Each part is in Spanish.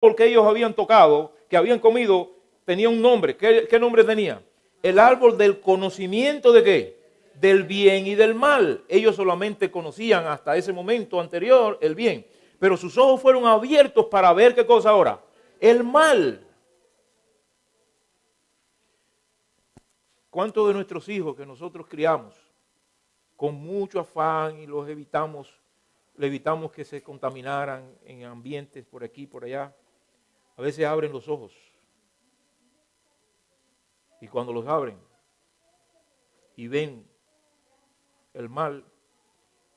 que ellos habían tocado, que habían comido, tenía un nombre. ¿Qué nombre tenía? El árbol del conocimiento ¿de qué? Del bien y del mal. Ellos solamente conocían hasta ese momento anterior el bien. Pero sus ojos fueron abiertos para ver ¿qué cosa ahora? El mal. ¿Cuántos de nuestros hijos que nosotros criamos con mucho afán y los evitamos, le evitamos que se contaminaran en ambientes por aquí, por allá? A veces abren los ojos. Y cuando los abren y ven el mal,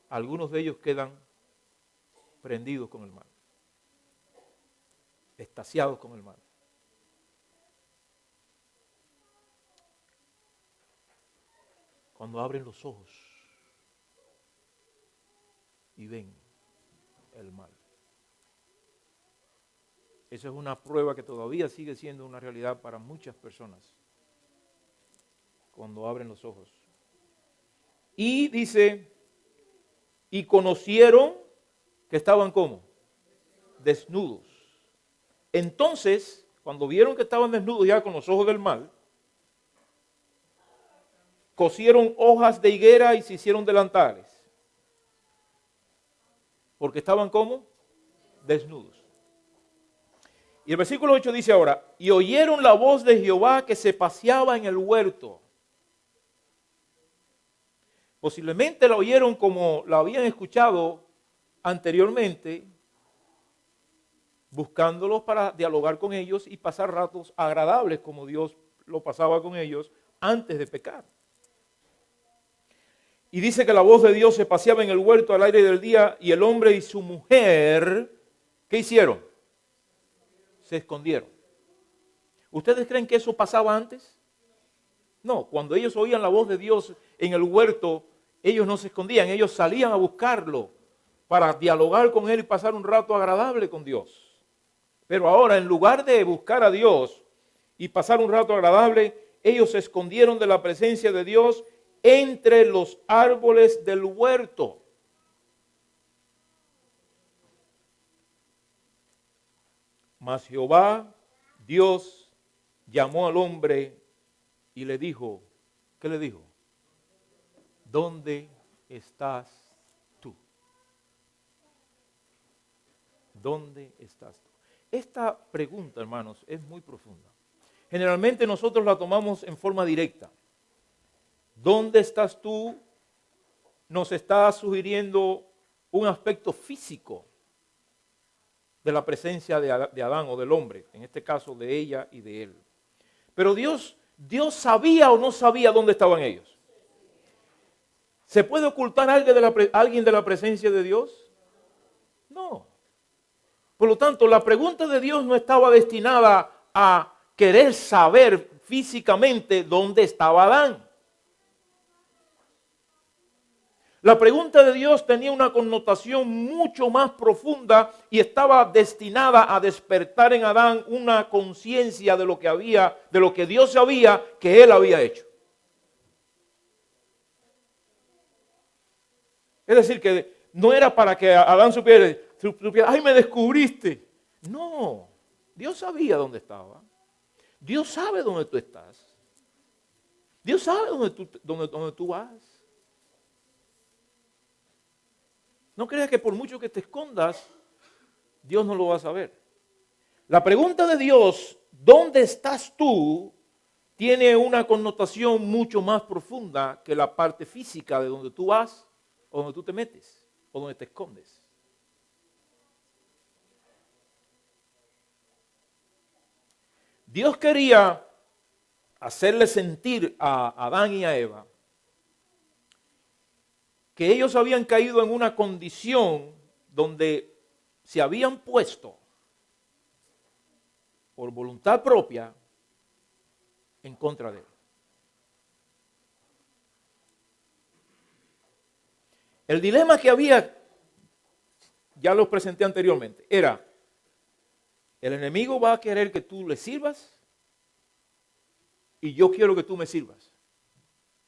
algunos de ellos quedan prendidos con el mal, extasiados con el mal. Cuando abren los ojos y ven el mal. Esa es una prueba que todavía sigue siendo una realidad para muchas personas. Cuando abren los ojos. Y dice, y conocieron que estaban ¿cómo? Desnudos. Entonces, cuando vieron que estaban desnudos ya con los ojos del mal, cosieron hojas de higuera y se hicieron delantales. Porque estaban ¿cómo? Desnudos. Y el versículo 8 dice ahora, y oyeron la voz de Jehová que se paseaba en el huerto. Posiblemente la oyeron como la habían escuchado anteriormente, buscándolos para dialogar con ellos y pasar ratos agradables como Dios lo pasaba con ellos antes de pecar. Y dice que la voz de Dios se paseaba en el huerto al aire del día y el hombre y su mujer, ¿qué hicieron? Se escondieron. ¿Ustedes creen que eso pasaba antes? No, cuando ellos oían la voz de Dios en el huerto, ellos no se escondían, ellos salían a buscarlo para dialogar con Él y pasar un rato agradable con Dios. Pero ahora, en lugar de buscar a Dios y pasar un rato agradable, ellos se escondieron de la presencia de Dios entre los árboles del huerto. Mas Jehová, Dios, llamó al hombre y le dijo, ¿qué le dijo? ¿Dónde estás tú? ¿Dónde estás tú? Esta pregunta, hermanos, es muy profunda. Generalmente nosotros la tomamos en forma directa. ¿Dónde estás tú? Nos está sugiriendo un aspecto físico de la presencia de Adán o del hombre, en este caso de ella y de él. Pero Dios sabía o no sabía dónde estaban ellos. ¿Se puede ocultar alguien de la presencia de Dios? No. Por lo tanto, la pregunta de Dios no estaba destinada a querer saber físicamente dónde estaba Adán. La pregunta de Dios tenía una connotación mucho más profunda y estaba destinada a despertar en Adán una conciencia de lo que Dios sabía que él había hecho. Es decir, que no era para que Adán supiera, ¡ay, me descubriste! No, Dios sabía dónde estaba. Dios sabe dónde tú estás. Dios sabe dónde tú vas. No creas que por mucho que te escondas, Dios no lo va a saber. La pregunta de Dios, ¿dónde estás tú?, tiene una connotación mucho más profunda que la parte física de donde tú vas, o donde tú te metes, o donde te escondes. Dios quería hacerle sentir a Adán y a Eva que ellos habían caído en una condición donde se habían puesto por voluntad propia en contra de él. El dilema que había, ya lo presenté anteriormente, era: el enemigo va a querer que tú le sirvas y yo quiero que tú me sirvas,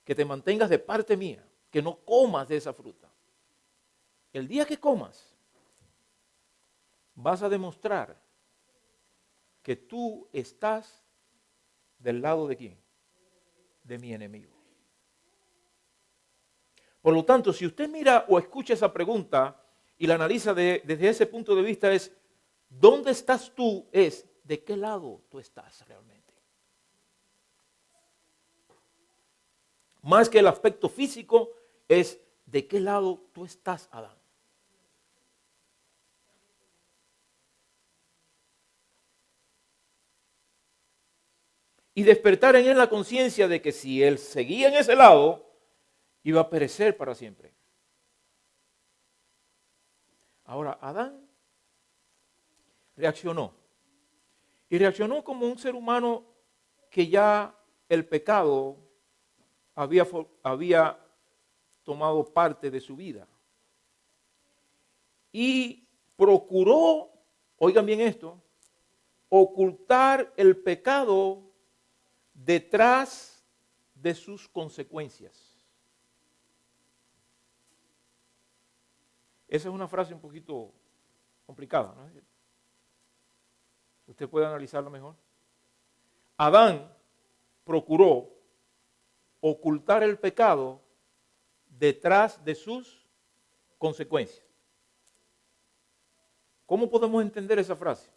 que te mantengas de parte mía, que no comas de esa fruta. El día que comas, vas a demostrar que tú estás del lado de quién? De mi enemigo. Por lo tanto, si usted mira o escucha esa pregunta y la analiza desde ese punto de vista, es ¿dónde estás tú? Es ¿de qué lado tú estás realmente? Más que el aspecto físico, es ¿de qué lado tú estás, Adán? Y despertar en él la conciencia de que si él seguía en ese lado, iba a perecer para siempre. Ahora, Adán reaccionó. Y reaccionó como un ser humano que ya el pecado había tomado parte de su vida. Y procuró, oigan bien esto, ocultar el pecado detrás de sus consecuencias. Esa es una frase un poquito complicada, ¿no? Usted puede analizarlo mejor. Adán procuró ocultar el pecado detrás de sus consecuencias. ¿Cómo podemos entender esa frase?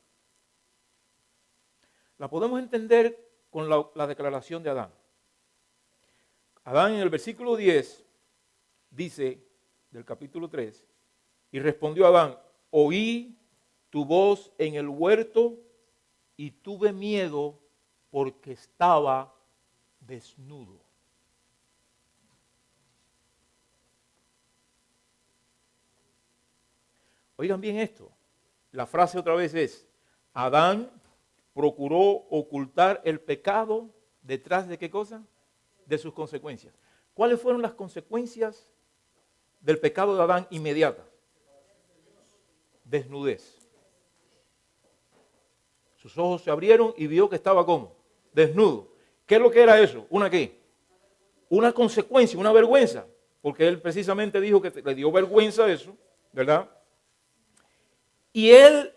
La podemos entender con la declaración de Adán. Adán en el versículo 10 dice, del capítulo 3, y respondió Adán, oí tu voz en el huerto y tuve miedo porque estaba desnudo. Oigan bien esto, la frase otra vez es, Adán procuró ocultar el pecado detrás de ¿qué cosa? De sus consecuencias. ¿Cuáles fueron las consecuencias del pecado de Adán inmediata? Desnudez. Sus ojos se abrieron y vio que estaba ¿cómo? Desnudo. ¿Qué es lo que era eso? ¿Una qué? Una consecuencia, una vergüenza. Porque él precisamente dijo que le dio vergüenza eso, ¿verdad? Y él,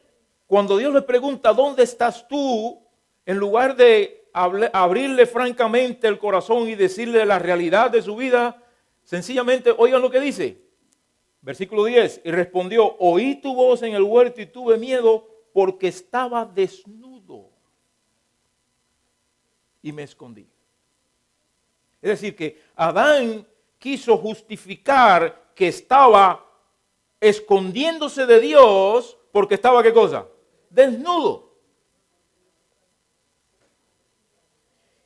cuando Dios le pregunta, ¿dónde estás tú? En lugar de abrirle francamente el corazón y decirle la realidad de su vida, sencillamente, oigan lo que dice. Versículo 10, y respondió, oí tu voz en el huerto y tuve miedo porque estaba desnudo y me escondí. Es decir, que Adán quiso justificar que estaba escondiéndose de Dios porque estaba, ¿qué cosa? Desnudo.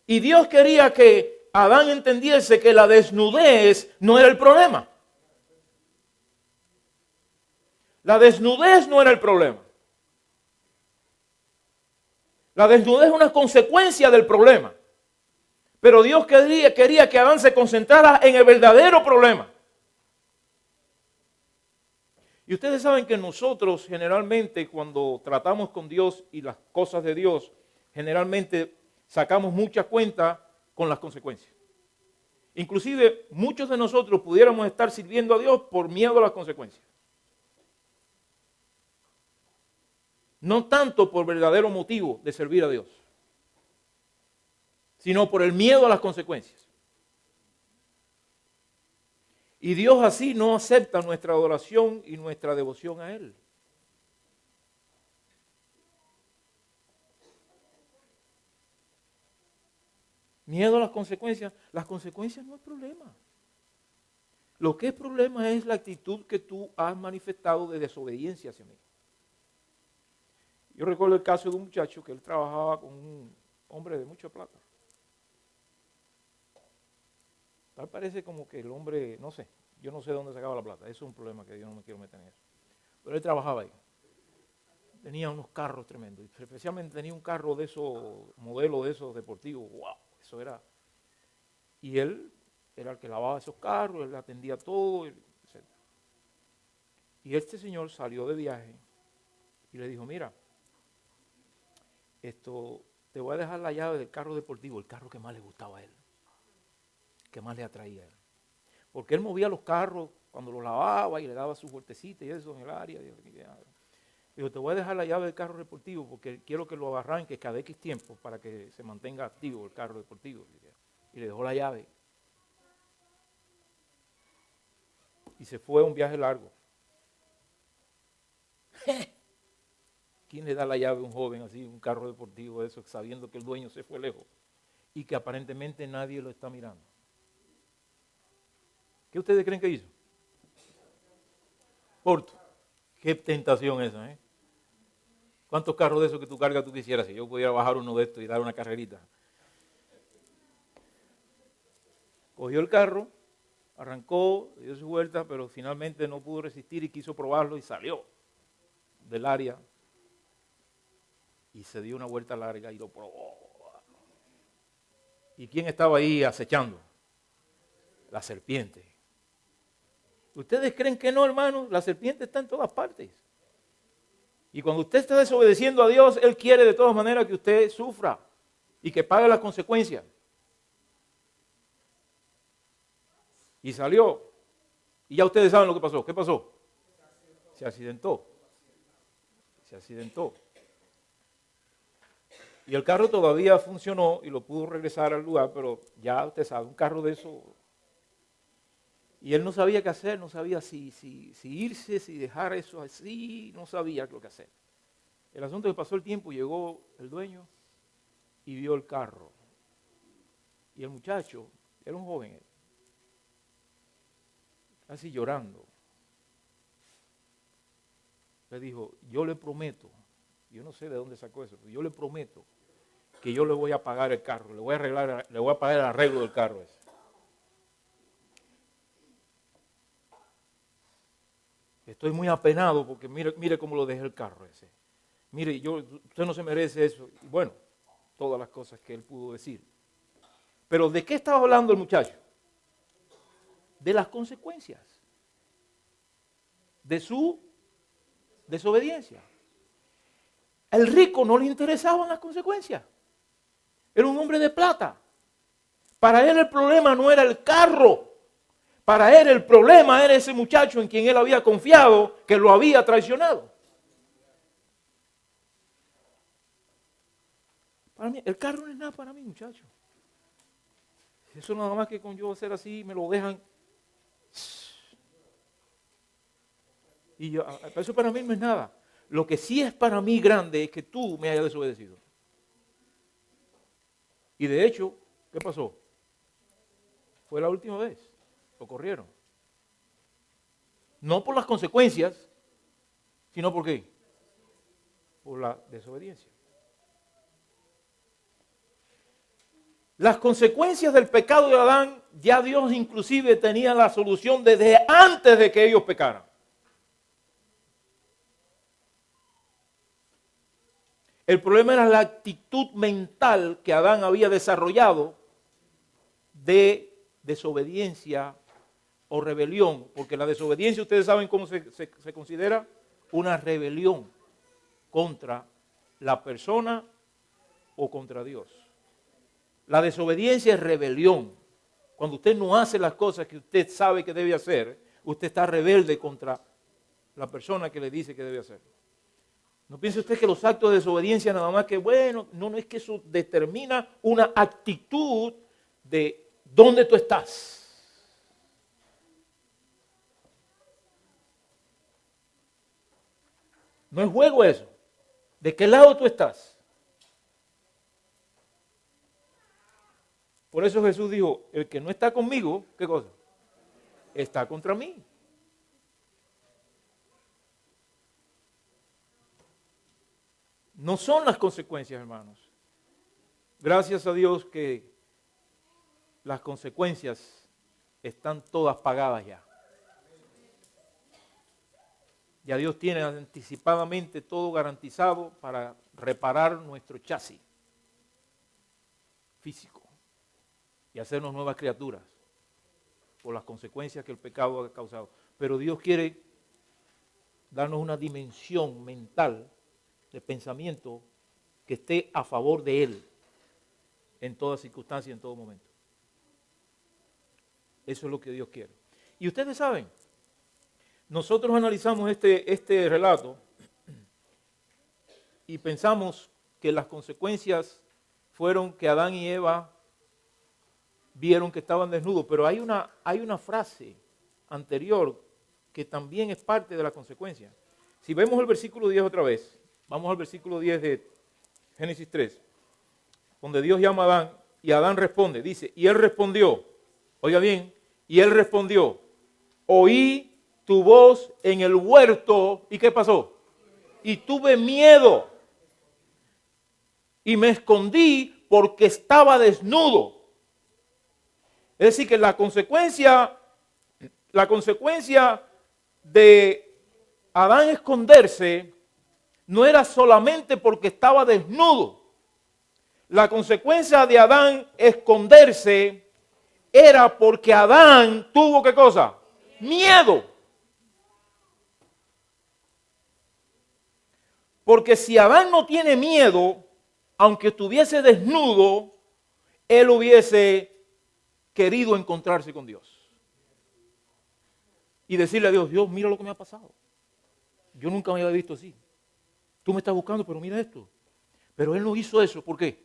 Y Dios quería que Adán entendiese que la desnudez no era el problema. La desnudez no era el problema. La desnudez es una consecuencia del problema. Pero Dios quería que Adán se concentrara en el verdadero problema. Y ustedes saben que nosotros generalmente cuando tratamos con Dios y las cosas de Dios, generalmente sacamos mucha cuenta con las consecuencias. Inclusive muchos de nosotros pudiéramos estar sirviendo a Dios por miedo a las consecuencias. No tanto por verdadero motivo de servir a Dios, sino por el miedo a las consecuencias. Y Dios así no acepta nuestra adoración y nuestra devoción a Él. Miedo a las consecuencias no es problema. Lo que es problema es la actitud que tú has manifestado de desobediencia hacia mí. Yo recuerdo el caso de un muchacho que él trabajaba con un hombre de mucha plata. Tal parece como que el hombre, no sé, yo no sé de dónde sacaba la plata. Eso es un problema que yo no me quiero meter en eso. Pero él trabajaba ahí. Tenía unos carros tremendos. Especialmente tenía un carro de esos, modelo de esos deportivos. ¡Wow! Eso era. Y él era el que lavaba esos carros, él atendía todo, etc. Y este señor salió de viaje y le dijo, mira, te voy a dejar la llave del carro deportivo, el carro que más le gustaba a él, que más le atraía a él. Porque él movía los carros cuando los lavaba y le daba sus vueltecitas y eso en el área. Dijo, te voy a dejar la llave del carro deportivo porque quiero que lo arranques cada X tiempo para que se mantenga activo el carro deportivo. Y le dejó la llave. Y se fue a un viaje largo. ¿Quién le da la llave a un joven así, un carro deportivo de eso, sabiendo que el dueño se fue lejos y que aparentemente nadie lo está mirando? ¿Qué ustedes creen que hizo? Porto. Qué tentación esa, ¿eh? ¿Cuántos carros de esos que tú cargas tú quisieras? Si yo pudiera bajar uno de estos y dar una carrerita. Cogió el carro, arrancó, dio su vuelta, pero finalmente no pudo resistir y quiso probarlo y salió del área. Y se dio una vuelta larga y lo probó. ¿Y quién estaba ahí acechando? La serpiente. ¿Ustedes creen que no, hermanos? La serpiente está en todas partes. Y cuando usted está desobedeciendo a Dios, Él quiere de todas maneras que usted sufra y que pague las consecuencias. Y salió. Y ya ustedes saben lo que pasó. ¿Qué pasó? Se accidentó. Se accidentó. Y el carro todavía funcionó y lo pudo regresar al lugar, pero ya usted sabe, un carro de eso. Y él no sabía qué hacer, no sabía si irse, si dejar eso así, no sabía lo que hacer. El asunto es que pasó el tiempo, llegó el dueño y vio el carro. Y el muchacho, era un joven, casi llorando, le dijo, yo le prometo, yo no sé de dónde sacó eso, pero yo le prometo que yo le voy a pagar el carro, le voy a arreglar, le voy a pagar el arreglo del carro ese. Estoy muy apenado porque mire cómo lo dejé el carro ese. Mire, usted no se merece eso. Y bueno, todas las cosas que él pudo decir. Pero ¿de qué estaba hablando el muchacho? De las consecuencias de su desobediencia. Al rico no le interesaban las consecuencias. Era un hombre de plata. Para él el problema no era el carro. Para él el problema era ese muchacho en quien él había confiado, que lo había traicionado. Para mí, el carro no es nada para mí, muchacho. Eso nada más que con yo hacer así, me lo dejan. Y yo, eso para mí no es nada. Lo que sí es para mí grande es que tú me hayas desobedecido. Y de hecho, ¿qué pasó? Fue la última vez. Lo corrieron. No por las consecuencias, sino por qué? Por la desobediencia. Las consecuencias del pecado de Adán, ya Dios inclusive tenía la solución desde antes de que ellos pecaran. El problema era la actitud mental que Adán había desarrollado de desobediencia o rebelión, porque la desobediencia, ustedes saben cómo se considera, una rebelión contra la persona o contra Dios. La desobediencia es rebelión. Cuando usted no hace las cosas que usted sabe que debe hacer, usted está rebelde contra la persona que le dice que debe hacer. No piense usted que los actos de desobediencia nada más que, bueno, no es que eso determina una actitud de dónde tú estás. No es juego eso. ¿De qué lado tú estás? Por eso Jesús dijo, el que no está conmigo, ¿qué cosa? Está contra mí. No son las consecuencias, hermanos. Gracias a Dios que las consecuencias están todas pagadas ya. Ya Dios tiene anticipadamente todo garantizado para reparar nuestro chasis físico y hacernos nuevas criaturas por las consecuencias que el pecado ha causado. Pero Dios quiere darnos una dimensión mental de pensamiento que esté a favor de Él en toda circunstancia y en todo momento. Eso es lo que Dios quiere. Y ustedes saben, nosotros analizamos este relato y pensamos que las consecuencias fueron que Adán y Eva vieron que estaban desnudos, pero hay una frase anterior que también es parte de la consecuencia. Si vemos el versículo 10 otra vez, vamos al versículo 10 de Génesis 3, donde Dios llama a Adán y Adán responde, dice, y él respondió, oiga bien, y él respondió, oí tu voz en el huerto, ¿y qué pasó? Y tuve miedo y me escondí porque estaba desnudo. Es decir, que la consecuencia de Adán esconderse no era solamente porque estaba desnudo. La consecuencia de Adán esconderse era porque Adán tuvo ¿qué cosa? Miedo. Porque si Adán no tiene miedo, aunque estuviese desnudo, él hubiese querido encontrarse con Dios. Y decirle a Dios, Dios, mira lo que me ha pasado. Yo nunca me había visto así. Tú me estás buscando, pero mira esto. Pero él no hizo eso. ¿Por qué?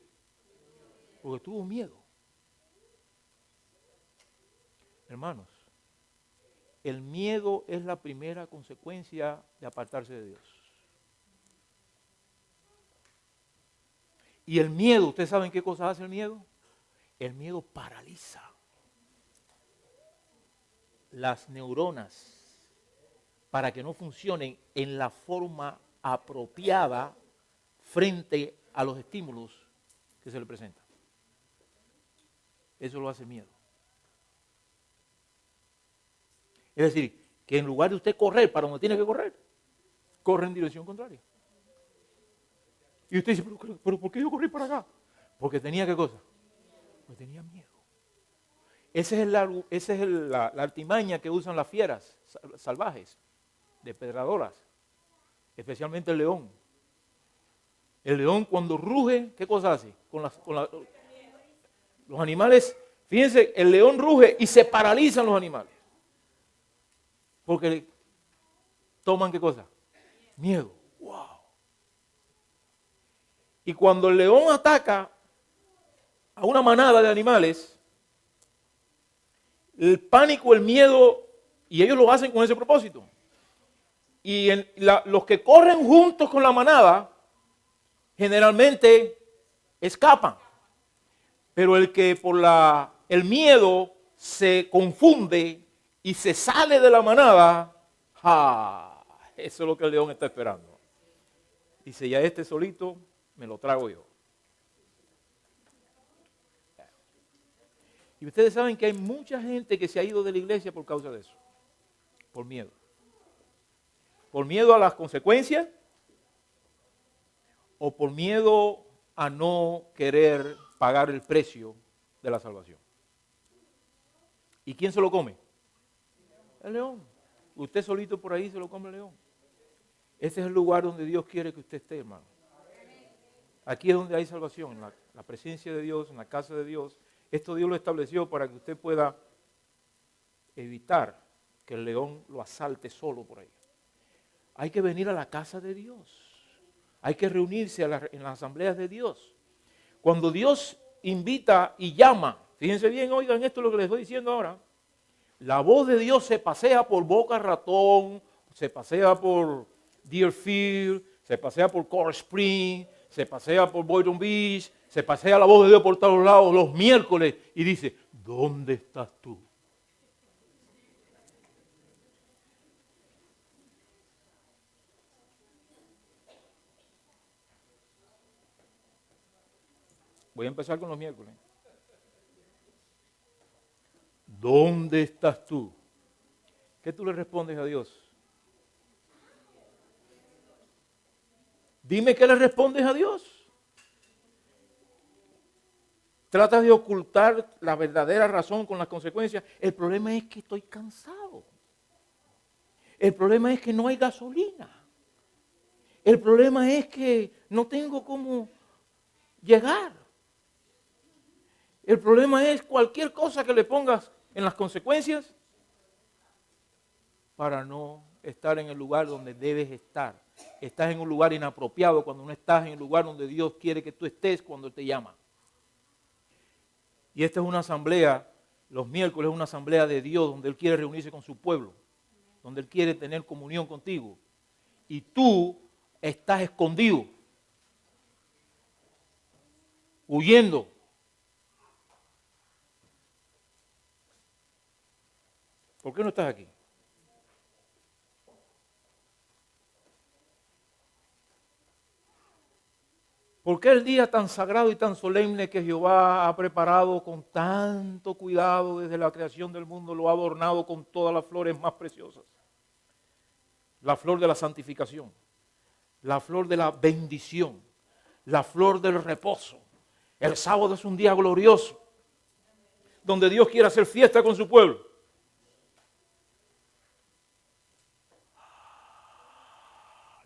Porque tuvo miedo. Hermanos, el miedo es la primera consecuencia de apartarse de Dios. Y el miedo, ¿ustedes saben qué cosa hace el miedo? El miedo paraliza las neuronas para que no funcionen en la forma apropiada frente a los estímulos que se le presentan. Eso lo hace el miedo. Es decir, que en lugar de usted correr para donde tiene que correr, corre en dirección contraria. Y usted dice, pero ¿por qué yo corrí para acá? Porque tenía ¿qué cosa? Porque tenía miedo. Esa es la artimaña que usan las fieras salvajes, depredadoras, especialmente el león. El león cuando ruge, ¿qué cosa hace? Los animales, fíjense, el león ruge y se paralizan los animales. Porque toman ¿qué cosa? Miedo. ¡Wow! Y cuando el león ataca a una manada de animales, el pánico, el miedo, y ellos lo hacen con ese propósito. Y los que corren juntos con la manada, generalmente escapan. Pero el que por el miedo se confunde y se sale de la manada, eso es lo que el león está esperando. Dice, ya este solito me lo trago yo. Y ustedes saben que hay mucha gente que se ha ido de la iglesia por causa de eso. Por miedo. Por miedo a las consecuencias o por miedo a no querer pagar el precio de la salvación. ¿Y quién se lo come? El león. Usted solito por ahí se lo come el león. Ese es el lugar donde Dios quiere que usted esté, hermano. Aquí es donde hay salvación, en la presencia de Dios, en la casa de Dios. Esto Dios lo estableció para que usted pueda evitar que el león lo asalte solo por ahí. Hay que venir a la casa de Dios. Hay que reunirse en las asambleas de Dios. Cuando Dios invita y llama, fíjense bien, oigan esto es lo que les estoy diciendo ahora. La voz de Dios se pasea por Boca Ratón, se pasea por Deerfield, se pasea por Coral Springs, se pasea por Boynton Beach, se pasea la voz de Dios por todos lados los miércoles y dice, ¿dónde estás tú? Voy a empezar con los miércoles. ¿Dónde estás tú? ¿Qué tú le respondes a Dios? Dime qué le respondes a Dios. Tratas de ocultar la verdadera razón con las consecuencias. El problema es que estoy cansado. El problema es que no hay gasolina. El problema es que no tengo cómo llegar. El problema es cualquier cosa que le pongas en las consecuencias para no estar en el lugar donde debes estar. Estás en un lugar inapropiado cuando no estás en el lugar donde Dios quiere que tú estés cuando te llama. Y esta es una asamblea, los miércoles es una asamblea de Dios donde Él quiere reunirse con su pueblo, donde Él quiere tener comunión contigo. Y tú estás escondido, huyendo. ¿Por qué no estás aquí? ¿Por qué el día tan sagrado y tan solemne que Jehová ha preparado con tanto cuidado desde la creación del mundo lo ha adornado con todas las flores más preciosas? La flor de la santificación, la flor de la bendición, la flor del reposo. El sábado es un día glorioso, donde Dios quiere hacer fiesta con su pueblo.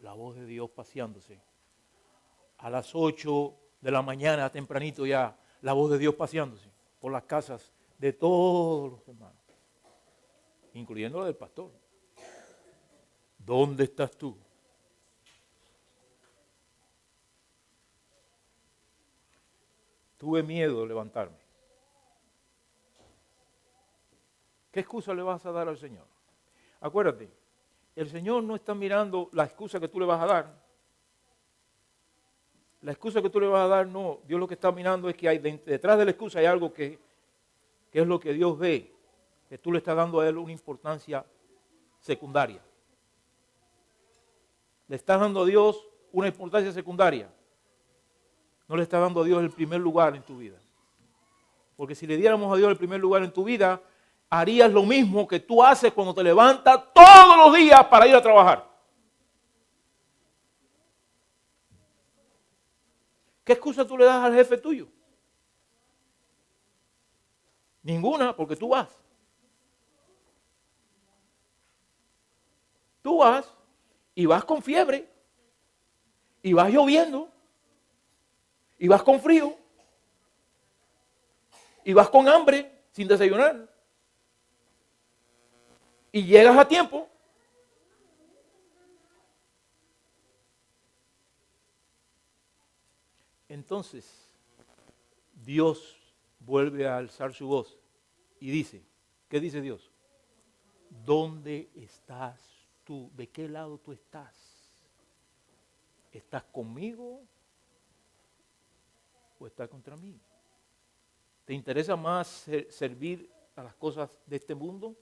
La voz de Dios paseándose. A las 8 de la mañana, tempranito ya, la voz de Dios paseándose por las casas de todos los hermanos, incluyendo la del pastor. ¿Dónde estás tú? Tuve miedo de levantarme. ¿Qué excusa le vas a dar al Señor? Acuérdate, el Señor no está mirando la excusa que tú le vas a dar. La excusa que tú le vas a dar, no. Dios lo que está mirando es que hay detrás de la excusa hay algo que es lo que Dios ve, que tú le estás dando a Él una importancia secundaria. Le estás dando a Dios una importancia secundaria. No le estás dando a Dios el primer lugar en tu vida. Porque si le diéramos a Dios el primer lugar en tu vida, harías lo mismo que tú haces cuando te levantas todos los días para ir a trabajar. ¿Qué excusa tú le das al jefe tuyo? Ninguna, porque tú vas. Tú vas y vas con fiebre, y vas lloviendo, y vas con frío, y vas con hambre, sin desayunar, y llegas a tiempo. Entonces, Dios vuelve a alzar su voz y dice, ¿qué dice Dios? ¿Dónde estás tú? ¿De qué lado tú estás? ¿Estás conmigo o estás contra mí? ¿Te interesa más servir a las cosas de este mundo?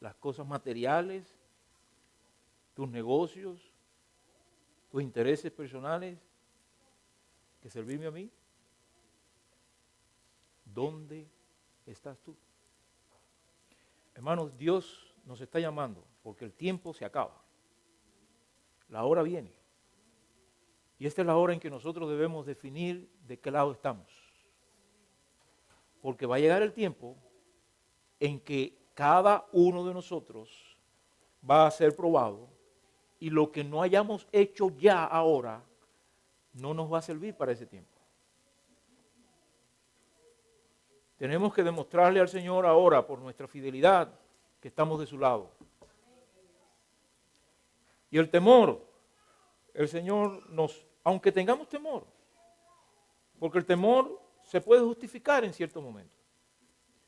¿Las cosas materiales? ¿Tus negocios? ¿Tus intereses personales? ¿Que servirme a mí? ¿Dónde estás tú? Hermanos, Dios nos está llamando porque el tiempo se acaba. La hora viene. Y esta es la hora en que nosotros debemos definir de qué lado estamos. Porque va a llegar el tiempo en que cada uno de nosotros va a ser probado y lo que no hayamos hecho ya ahora no nos va a servir para ese tiempo. Tenemos que demostrarle al Señor ahora, por nuestra fidelidad, que estamos de su lado. Y el temor, el Señor aunque tengamos temor, porque el temor se puede justificar en ciertos momentos.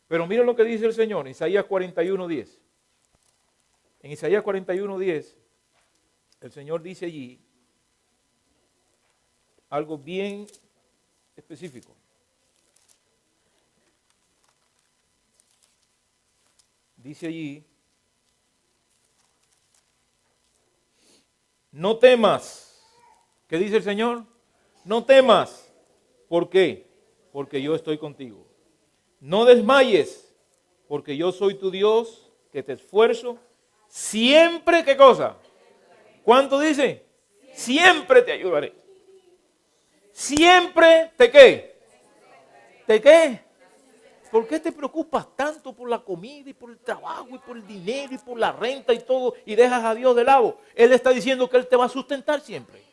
Pero miren lo que dice el Señor en Isaías 41:10. En Isaías 41:10, el Señor dice allí algo bien específico. Dice allí, no temas. ¿Qué dice el Señor? No temas. ¿Por qué? Porque yo estoy contigo. No desmayes, porque yo soy tu Dios, que te esfuerzo. Siempre, ¿qué cosa? ¿Cuánto dice? Siempre te ayudaré. Siempre te qué. ¿Te qué? ¿Por qué te preocupas tanto por la comida y por el trabajo y por el dinero y por la renta y todo y dejas a Dios de lado? Él está diciendo que Él te va a sustentar siempre.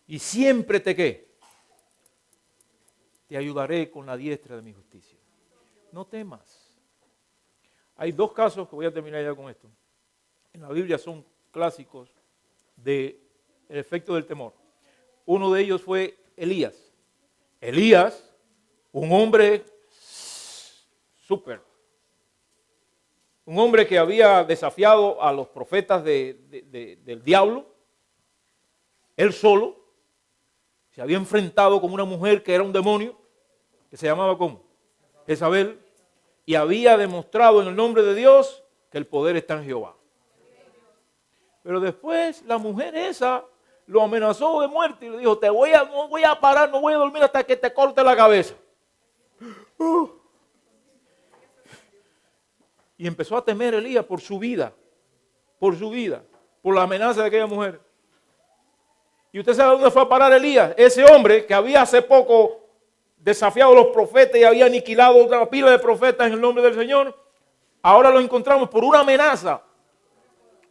Y siempre te qué. Te ayudaré con la diestra de mi justicia. no temas. Hay dos casos que voy a terminar ya con esto. En la Biblia son clásicos del efecto del temor. Uno de ellos fue Elías. Elías, un hombre súper. Un hombre que había desafiado a los profetas del diablo. Él solo se había enfrentado con una mujer que era un demonio, que se llamaba ¿cómo? Jezabel, y había demostrado en el nombre de Dios que el poder está en Jehová. Pero después la mujer esa lo amenazó de muerte y le dijo, no voy a parar, no voy a dormir hasta que te corte la cabeza. Y empezó a temer Elías por su vida, por la amenaza de aquella mujer. Y usted sabe dónde fue a parar Elías, ese hombre que había hace poco desafiado a los profetas y había aniquilado otra pila de profetas en el nombre del Señor. Ahora lo encontramos por una amenaza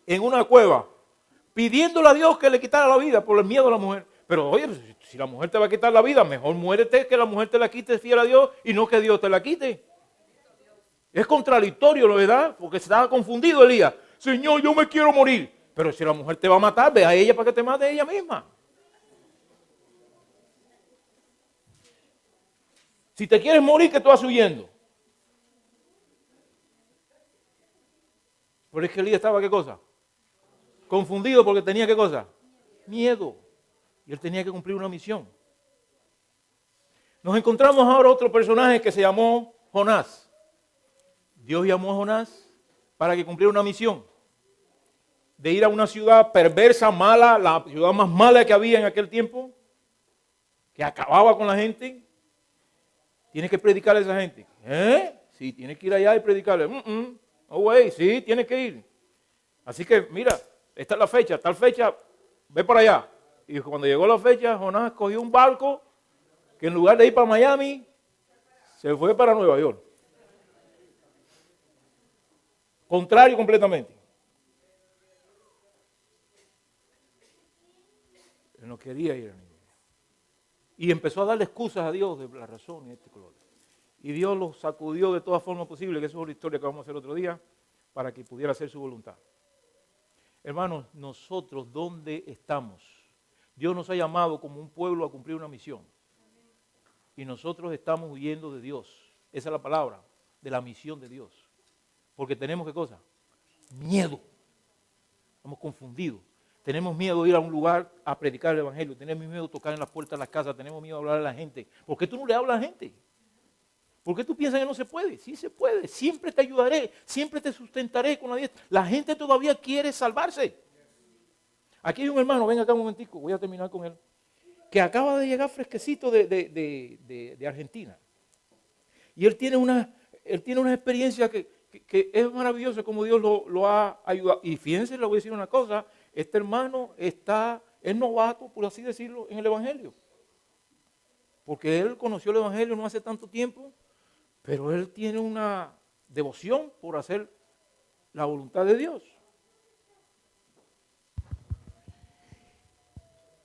en una cueva, pidiéndole a Dios que le quitara la vida por el miedo a la mujer. Pero oye, si la mujer te va a quitar la vida, mejor muérete que la mujer te la quite fiel a Dios y no que Dios te la quite. Es contradictorio, ¿no verdad? Porque estaba confundido Elías. Señor, yo me quiero morir. Pero si la mujer te va a matar, ve a ella para que te mate ella misma. Si te quieres morir, que tú vas huyendo. Pero es que Elías estaba, ¿qué cosa? Confundido porque tenía, ¿qué cosa? Miedo. Y él tenía que cumplir una misión. Nos encontramos ahora otro personaje que se llamó Jonás. Dios llamó a Jonás para que cumpliera una misión. De ir a una ciudad perversa, mala, la ciudad más mala que había en aquel tiempo, que acababa con la gente. Tienes que predicarle a esa gente. Sí, tienes que ir allá y predicarle. No, güey, sí, tienes que ir. Así que, mira, esta es la fecha, tal fecha, ve para allá. Y cuando llegó la fecha, Jonás cogió un barco que en lugar de ir para Miami, se fue para Nueva York. Contrario completamente. Él no quería ir a Nínive. Y empezó a darle excusas a Dios de la razón y este color. Y Dios lo sacudió de todas formas posibles, que eso es una historia que vamos a hacer otro día, para que pudiera hacer su voluntad. Hermanos, nosotros, ¿dónde estamos? Dios nos ha llamado como un pueblo a cumplir una misión. Y nosotros estamos huyendo de Dios. Esa es la palabra, de la misión de Dios. Porque tenemos, ¿qué cosa? Miedo. Estamos confundidos. Tenemos miedo de ir a un lugar a predicar el evangelio. Tenemos miedo de tocar en las puertas de las casas. Tenemos miedo de hablar a la gente. ¿Por qué tú no le hablas a la gente? ¿Por qué tú piensas que no se puede? Sí se puede. Siempre te ayudaré. Siempre te sustentaré con la diestra. La gente todavía quiere salvarse. Aquí hay un hermano, ven acá un momentico, voy a terminar con él, que acaba de llegar fresquecito de Argentina. Y él tiene una experiencia que es maravillosa como Dios lo ha ayudado. Y fíjense, le voy a decir una cosa, este hermano es novato, por así decirlo, en el evangelio. Porque él conoció el evangelio no hace tanto tiempo, pero él tiene una devoción por hacer la voluntad de Dios.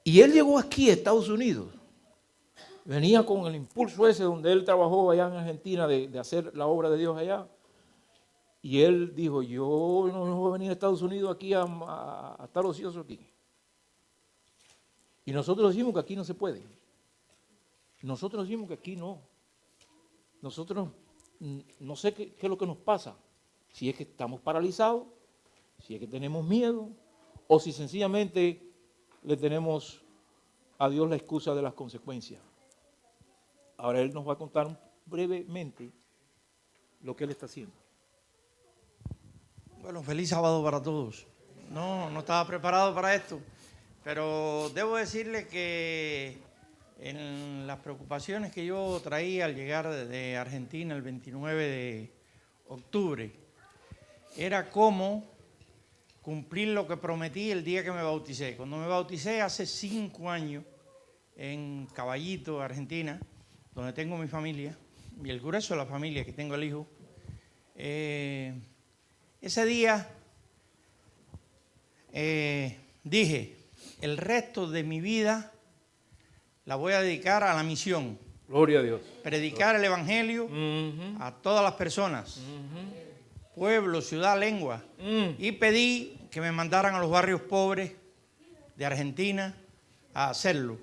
Y él llegó aquí a Estados Unidos. Venía con el impulso ese donde él trabajó allá en Argentina de hacer la obra de Dios allá. Y él dijo, yo no voy a venir a Estados Unidos aquí a estar ocioso aquí. Y nosotros decimos que aquí no se puede. Nosotros decimos que aquí no. Nosotros no sé qué es lo que nos pasa. Si es que estamos paralizados, si es que tenemos miedo, o si sencillamente le tenemos a Dios la excusa de las consecuencias. Ahora él nos va a contar brevemente lo que él está haciendo. Bueno, feliz sábado para todos. No estaba preparado para esto, pero debo decirle que en las preocupaciones que yo traía al llegar de Argentina el 29 de octubre, era cómo cumplir lo que prometí el día que me bauticé. Cuando me bauticé hace 5 años en Caballito, Argentina, donde tengo mi familia, y el grueso de la familia, que tengo el hijo, ese día dije, el resto de mi vida la voy a dedicar a la misión, Gloria a Dios. Predicar el Evangelio a todas las personas, pueblo, ciudad, lengua. Y pedí que me mandaran a los barrios pobres de Argentina a hacerlo,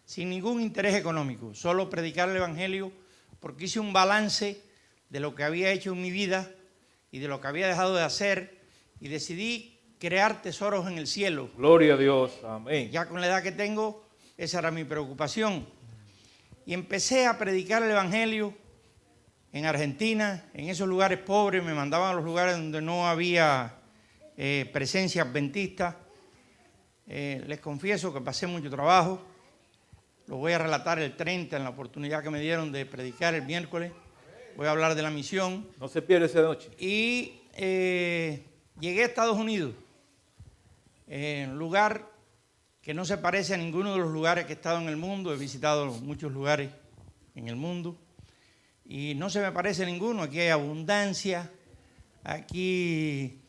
sin ningún interés económico, solo predicar el Evangelio, porque hice un balance de lo que había hecho en mi vida y de lo que había dejado de hacer, y decidí crear tesoros en el cielo. Gloria a Dios. Amén. Ya con la edad que tengo, esa era mi preocupación. Y empecé a predicar el Evangelio en Argentina, en esos lugares pobres. Me mandaban a los lugares donde no había presencia adventista. Les confieso que pasé mucho trabajo. Lo voy a relatar el 30 en la oportunidad que me dieron de predicar el miércoles. Voy a hablar de la misión. No se pierde esa noche. Y llegué a Estados Unidos, en un lugar que no se parece a ninguno de los lugares que he estado en el mundo. He visitado muchos lugares en el mundo y no se me parece a ninguno. Aquí hay abundancia, aquí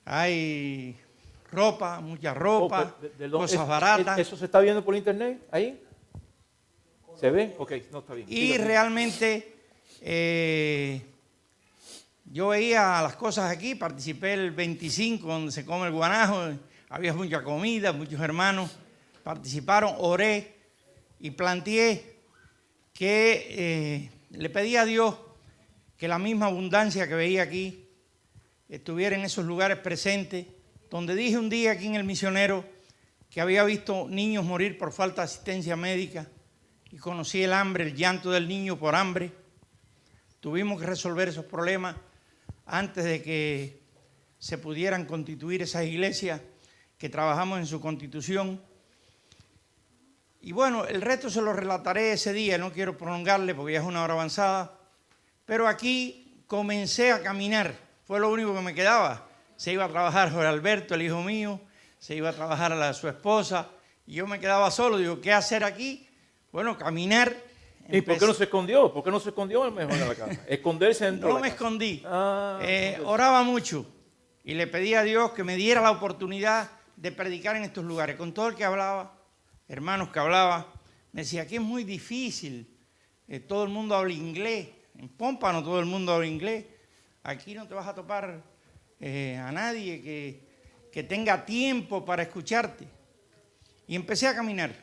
hay ropa, mucha ropa, cosas baratas. ¿Eso se está viendo por internet ahí? ¿Se ve? Ok, no está bien. Y Dígame. realmente yo veía las cosas aquí, participé el 25 donde se come el guanajo, había mucha comida, muchos hermanos participaron, oré y planteé que le pedí a Dios que la misma abundancia que veía aquí estuviera en esos lugares presentes, donde dije un día aquí en el misionero que había visto niños morir por falta de asistencia médica y conocí el hambre, el llanto del niño por hambre. Tuvimos que resolver esos problemas antes de que se pudieran constituir esas iglesias que trabajamos en su constitución. Y bueno, el resto se lo relataré ese día, no quiero prolongarle porque ya es una hora avanzada, pero aquí comencé a caminar, fue lo único que me quedaba. Se iba a trabajar Jorge Alberto, el hijo mío, se iba a trabajar a su esposa, y yo me quedaba solo. Digo, ¿qué hacer aquí? Bueno, caminar. ¿Y por qué no se escondió? ¿Por qué no se escondió mejor en la casa? Esconderse dentro de No la me casa. escondí. Ah, Oraba mucho y le pedí a Dios que me diera la oportunidad de predicar en estos lugares. Con todo el que hablaba, hermanos que hablaba, me decía, aquí es muy difícil, todo el mundo habla inglés, en Pómpano todo el mundo habla inglés, aquí no te vas a topar a nadie que tenga tiempo para escucharte. Y empecé a caminar,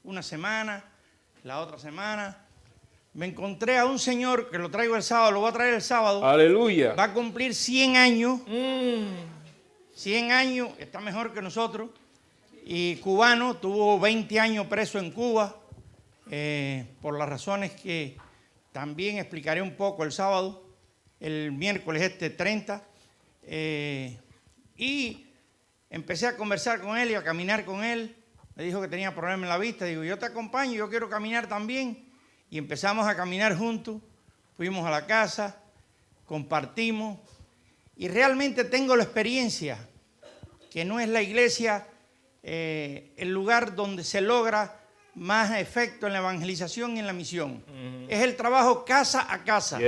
una semana, la otra semana, me encontré a un señor que lo traigo el sábado, lo voy a traer el sábado. Aleluya. Va a cumplir 100 años. 100 años, está mejor que nosotros. Y cubano, tuvo 20 años preso en Cuba, por las razones que también explicaré un poco el sábado, el miércoles 30. Y empecé a conversar con él y a caminar con él. Me dijo que tenía problemas en la vista. Digo, yo te acompaño, yo quiero caminar también. Y empezamos a caminar juntos. Fuimos a la casa, compartimos. Y realmente tengo la experiencia que no es la iglesia el lugar donde se logra más efecto en la evangelización y en la misión. Es el trabajo casa a casa.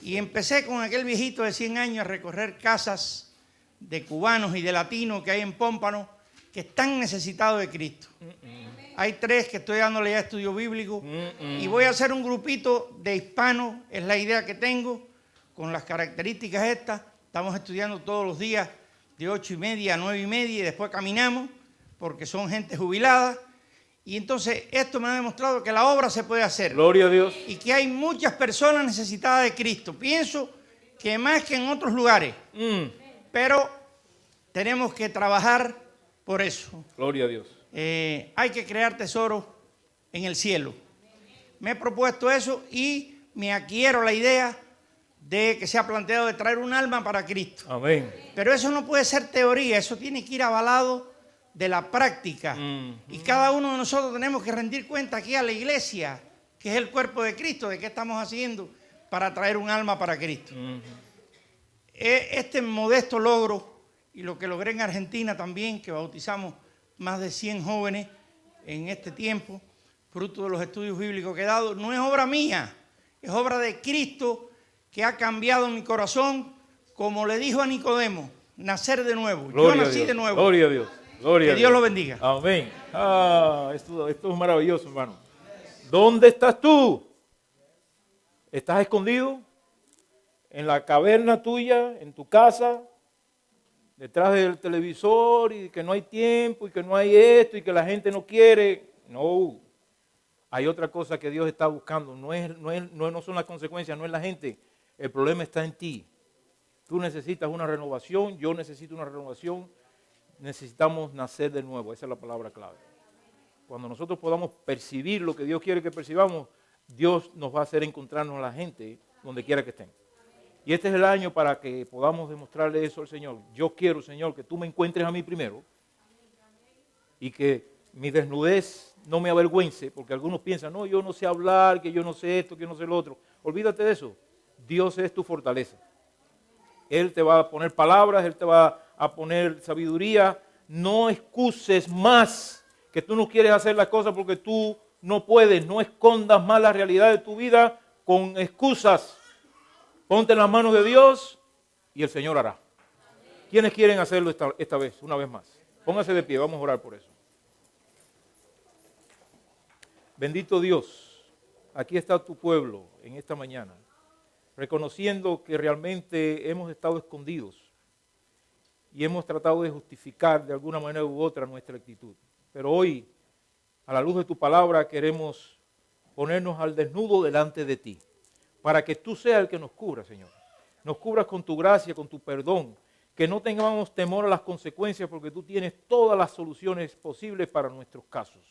Y empecé con aquel viejito de 100 años a recorrer casas de cubanos y de latinos que hay en Pómpano que están necesitados de Cristo. Hay 3 que estoy dándole ya estudio bíblico y voy a hacer un grupito de hispanos, es la idea que tengo, con las características estas. Estamos estudiando todos los días de 8:30 a 9:30 y después caminamos porque son gente jubilada. Y entonces esto me ha demostrado que la obra se puede hacer. Gloria a Dios. Y que hay muchas personas necesitadas de Cristo. Pienso que más que en otros lugares. Pero tenemos que trabajar por eso. Gloria a Dios. Hay que crear tesoros en el cielo. Me he propuesto eso y me adquiero la idea de que se ha planteado de traer un alma para Cristo. Amén. Pero eso no puede ser teoría, eso tiene que ir avalado de la práctica. Y cada uno de nosotros tenemos que rendir cuenta aquí a la iglesia, que es el cuerpo de Cristo, de qué estamos haciendo para traer un alma para Cristo. Este modesto logro, y lo que logré en Argentina también, que bautizamos más de 100 jóvenes en este tiempo, fruto de los estudios bíblicos que he dado, no es obra mía, es obra de Cristo que ha cambiado mi corazón, como le dijo a Nicodemo, nacer de nuevo. Gloria Yo nací de nuevo. Gloria a Dios. Gloria que a Dios lo bendiga. Amén. Esto es maravilloso, hermano. ¿Dónde estás tú? ¿Estás escondido? ¿En la caverna tuya? ¿En tu casa? ¿Detrás del televisor y que no hay tiempo y que no hay esto y que la gente no quiere? No. Hay otra cosa que Dios está buscando. No son las consecuencias, no es la gente. El problema está en ti. Tú necesitas una renovación, yo necesito una renovación. Necesitamos nacer de nuevo. Esa es la palabra clave. Cuando nosotros podamos percibir lo que Dios quiere que percibamos, Dios nos va a hacer encontrarnos a la gente donde quiera que estén. Y este es el año para que podamos demostrarle eso al Señor. Yo quiero, Señor, que tú me encuentres a mí primero y que mi desnudez no me avergüence, porque algunos piensan, no, yo no sé hablar, que yo no sé esto, que yo no sé lo otro. Olvídate de eso. Dios es tu fortaleza. Él te va a poner palabras, Él te va a poner sabiduría. No excuses más que tú no quieres hacer las cosas porque tú no puedes. No escondas más la realidad de tu vida con excusas. Ponte en las manos de Dios y el Señor hará. ¿Quiénes quieren hacerlo esta vez, una vez más? Póngase de pie, vamos a orar por eso. Bendito Dios, aquí está tu pueblo en esta mañana, reconociendo que realmente hemos estado escondidos y hemos tratado de justificar de alguna manera u otra nuestra actitud. Pero hoy, a la luz de tu palabra, queremos ponernos al desnudo delante de ti, para que tú seas el que nos cubra, Señor. Nos cubras con tu gracia, con tu perdón, que no tengamos temor a las consecuencias, porque tú tienes todas las soluciones posibles para nuestros casos,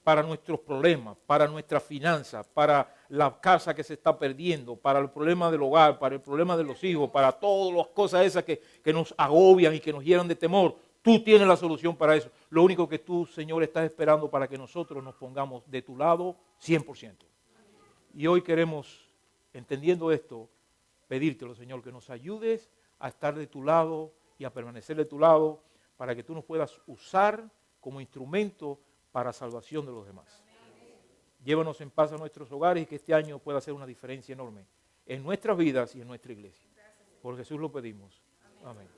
para nuestros problemas, para nuestras finanzas, para la casa que se está perdiendo, para el problema del hogar, para el problema de los hijos, para todas las cosas esas que nos agobian y que nos llenan de temor. Tú tienes la solución para eso. Lo único que tú, Señor, estás esperando para que nosotros nos pongamos de tu lado 100%. Y hoy queremos, entendiendo esto, pedírtelo, Señor, que nos ayudes a estar de tu lado y a permanecer de tu lado para que tú nos puedas usar como instrumento para salvación de los demás. Llévanos en paz a nuestros hogares y que este año pueda hacer una diferencia enorme en nuestras vidas y en nuestra iglesia. Por Jesús lo pedimos. Amén.